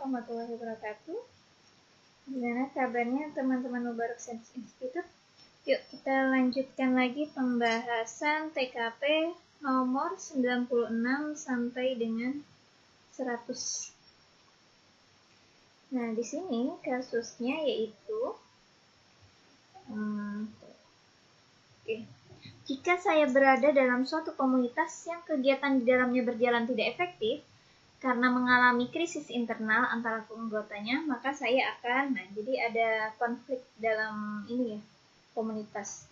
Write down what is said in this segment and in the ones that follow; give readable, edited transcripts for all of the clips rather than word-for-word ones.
warahmatullahi wabarakatuh. Gimana kabarnya teman-teman Mubarak Science Institute? Yuk kita lanjutkan lagi pembahasan TKP nomor 96 sampai dengan 100. Nah, di sini kasusnya yaitu jika saya berada dalam suatu komunitas yang kegiatan di dalamnya berjalan tidak efektif karena mengalami krisis internal antara anggotanya, maka saya akan, jadi ada konflik dalam ini ya, komunitas.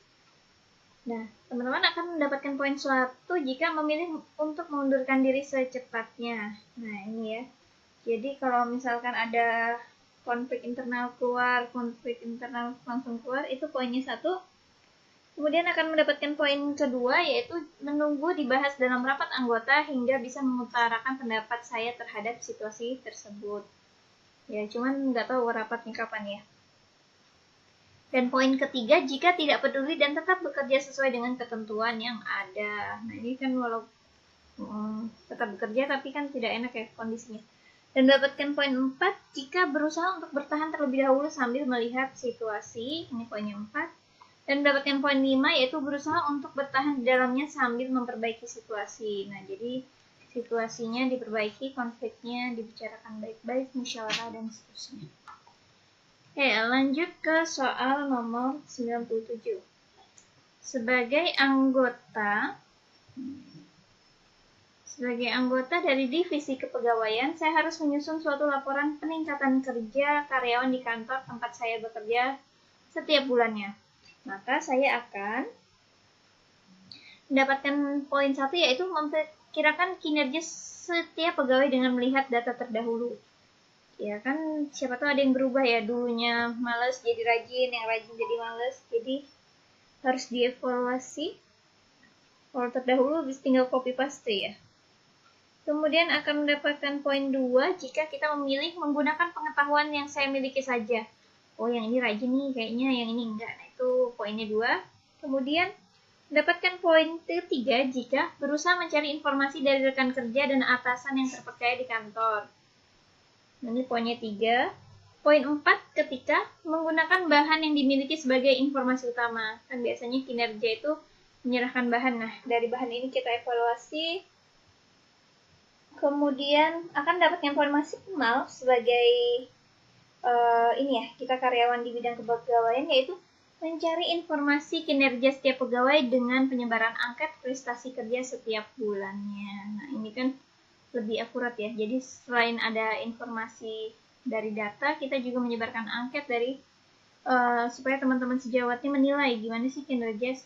Nah, teman-teman akan mendapatkan poin 1 jika memilih untuk mengundurkan diri secepatnya. Nah, ini ya. Jadi kalau misalkan ada konflik internal keluar, konflik internal langsung keluar, itu poinnya 1. Kemudian akan mendapatkan poin kedua, yaitu menunggu dibahas dalam rapat anggota hingga bisa mengutarakan pendapat saya terhadap situasi tersebut. Ya, cuman nggak tahu rapatnya kapan ya. Dan poin ketiga, jika tidak peduli dan tetap bekerja sesuai dengan ketentuan yang ada. Nah, ini kan walaupun tetap bekerja, tapi kan tidak enak ya kondisinya. Dan mendapatkan poin 4, jika berusaha untuk bertahan terlebih dahulu sambil melihat situasi. Ini poinnya 4. Dan mendapatkan poin 5, yaitu berusaha untuk bertahan di dalamnya sambil memperbaiki situasi. Nah, jadi situasinya diperbaiki, konfliknya dibicarakan baik-baik, musyawarah, dan seterusnya. Oke, lanjut ke soal nomor 97. Sebagai anggota dari divisi kepegawaian, saya harus menyusun suatu laporan peningkatan kerja karyawan di kantor tempat saya bekerja setiap bulannya. Maka saya akan mendapatkan poin 1, yaitu memperkirakan kinerja setiap pegawai dengan melihat data terdahulu. Ya kan, siapa tahu ada yang berubah ya, dulunya malas jadi rajin, yang rajin jadi malas, jadi harus dievaluasi. Kalau terdahulu bisa tinggal copy paste ya. Kemudian akan mendapatkan poin 2 jika kita memilih menggunakan pengetahuan yang saya miliki saja. Oh, yang ini rajin nih kayaknya, yang ini enggak. Nah, itu poinnya 2. Kemudian mendapatkan poin 3 jika berusaha mencari informasi dari rekan kerja dan atasan yang terpercaya di kantor. Ini poinnya 3. Poin 4 ketika menggunakan bahan yang dimiliki sebagai informasi utama. Kan biasanya kinerja itu menyerahkan bahan. Nah, dari bahan ini kita evaluasi. Kemudian akan mendapatkan poin maksimal sebagai kita karyawan di bidang kepegawaian, yaitu mencari informasi kinerja setiap pegawai dengan penyebaran angket prestasi kerja setiap bulannya. Nah, ini kan lebih akurat ya. Jadi selain ada informasi dari data, kita juga menyebarkan angket dari supaya teman-teman sejawatnya menilai gimana sih kinerja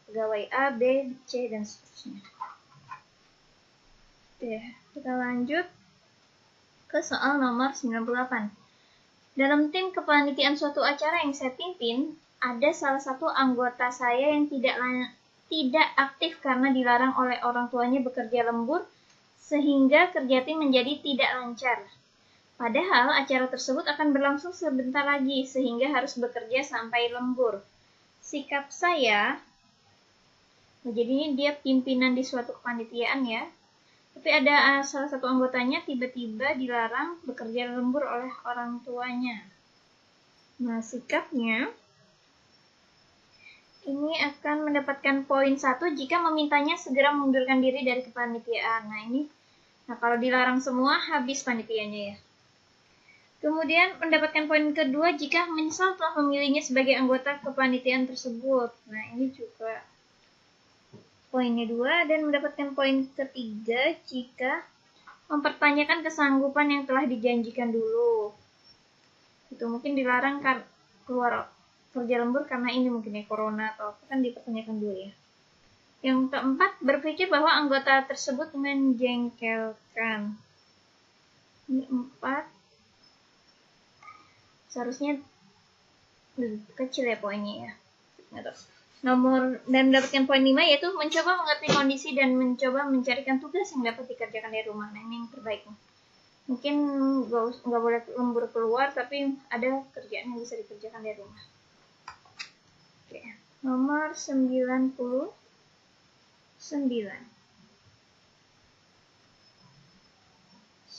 pegawai A, B, C, dan seterusnya. Oke, kita lanjut ke soal nomor 98. Dalam tim kepanitiaan suatu acara yang saya pimpin, ada salah satu anggota saya yang tidak aktif karena dilarang oleh orang tuanya bekerja lembur, sehingga kerja tim menjadi tidak lancar. Padahal acara tersebut akan berlangsung sebentar lagi, sehingga harus bekerja sampai lembur. Sikap saya, jadinya dia pimpinan di suatu kepanitiaan ya, tapi ada salah satu anggotanya tiba-tiba dilarang bekerja lembur oleh orang tuanya. Nah, sikapnya ini akan mendapatkan poin 1 jika memintanya segera mengundurkan diri dari kepanitiaan. Nah, kalau dilarang semua, habis panitianya ya. Kemudian mendapatkan poin kedua jika menyesal telah memilihnya sebagai anggota kepanitiaan tersebut. Nah, ini juga poinnya 2. Dan mendapatkan poin ketiga jika mempertanyakan kesanggupan yang telah dijanjikan dulu. Itu mungkin dilarang keluar kerja lembur karena ini mungkin ya, corona atau apa, kan dipertanyakan dulu ya. Yang keempat, berpikir bahwa anggota tersebut menjengkelkan. Ini 4. Seharusnya kecil ya poinnya ya. Dan mendapatkan poin 5, yaitu mencoba mengerti kondisi dan mencoba mencarikan tugas yang dapat dikerjakan dari rumah. Nah, ini yang terbaik nih. Mungkin nggak boleh lembur keluar, tapi ada kerjaan yang bisa dikerjakan dari rumah. Oke. Nomor 99.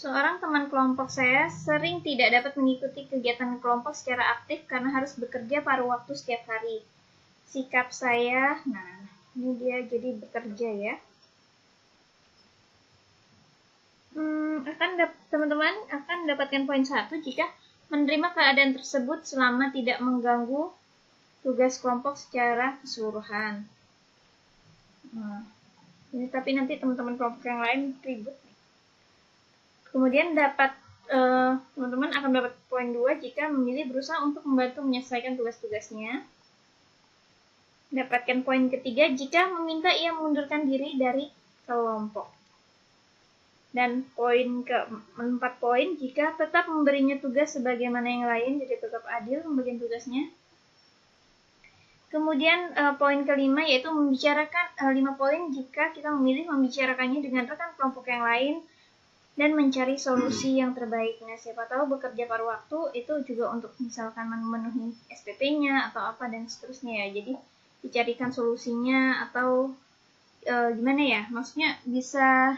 Seorang teman kelompok saya sering tidak dapat mengikuti kegiatan kelompok secara aktif karena harus bekerja paruh waktu setiap hari. Sikap saya, nah ini dia jadi bekerja ya. Teman-teman akan mendapatkan poin 1 jika menerima keadaan tersebut selama tidak mengganggu tugas kelompok secara keseluruhan. Nah, ini tapi nanti teman-teman kelompok yang lain ribut. Kemudian teman-teman akan dapat poin 2 jika memilih berusaha untuk membantu menyelesaikan tugas-tugasnya. Dapatkan poin ketiga jika meminta ia mengundurkan diri dari kelompok. Dan poin ke-4 poin jika tetap memberinya tugas sebagaimana yang lain, jadi tetap adil membagikan tugasnya. Kemudian poin kelima yaitu membicarakan 5 poin jika kita memilih membicarakannya dengan rekan kelompok yang lain dan mencari solusi yang terbaik. Nah, siapa tahu bekerja paruh waktu itu juga untuk misalkan memenuhi SPP-nya atau apa dan seterusnya ya. Jadi dicarikan solusinya atau gimana ya? Maksudnya bisa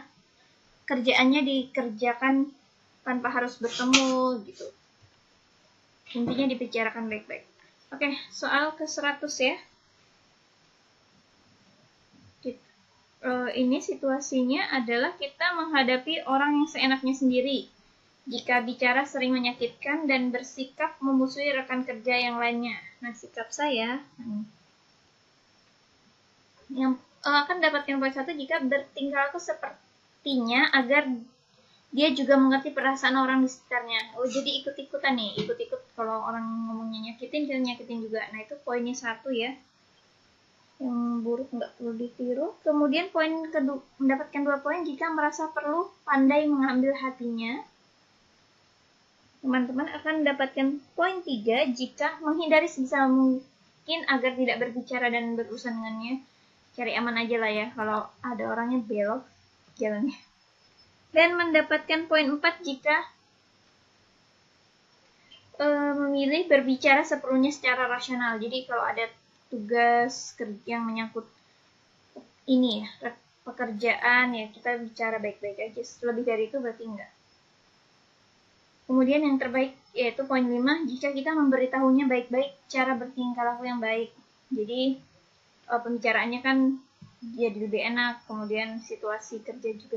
kerjaannya dikerjakan tanpa harus bertemu gitu. Intinya dibicarakan baik-baik. Oke, soal ke-100 ya. Ini situasinya adalah kita menghadapi orang yang seenaknya sendiri. Jika bicara sering menyakitkan dan bersikap memusuhi rekan kerja yang lainnya. Nah, sikap saya yang akan dapatkan poin 1 jika bertingkah laku sepertinya agar dia juga mengerti perasaan orang di sekitarnya. Oh, jadi ikut-ikutan nih, ikut-ikut kalau orang ngomongnya nyakitin, kita nyakitin juga. Nah, itu poinnya 1 ya. Yang buruk nggak perlu ditiru. Kemudian poin kedua, mendapatkan 2 poin jika merasa perlu pandai mengambil hatinya. Teman-teman akan mendapatkan poin 3 jika menghindari sebisa mungkin agar tidak berbicara dan berurusan dengannya. Cari aman aja lah ya, kalau ada orangnya belok jalannya. Dan mendapatkan poin 4 jika memilih berbicara seperlunya secara rasional. Jadi kalau ada tugas yang menyangkut ini ya, pekerjaan ya, kita bicara baik-baik aja. Lebih dari itu berarti enggak. Kemudian yang terbaik yaitu poin 5 jika kita memberitahunya baik-baik cara bertingkah laku yang baik. Jadi pembicaraannya kan jadi lebih enak, kemudian situasi kerja juga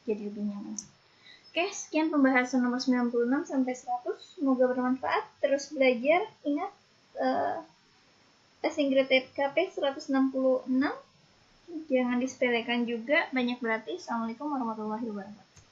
jadi lebih nyaman. Oke, sekian pembahasan nomor 96 sampai 100. Semoga bermanfaat. Terus belajar, ingat tes Inggris TKP 166. Jangan disepelekan juga, banyak berarti. Assalamualaikum warahmatullahi wabarakatuh.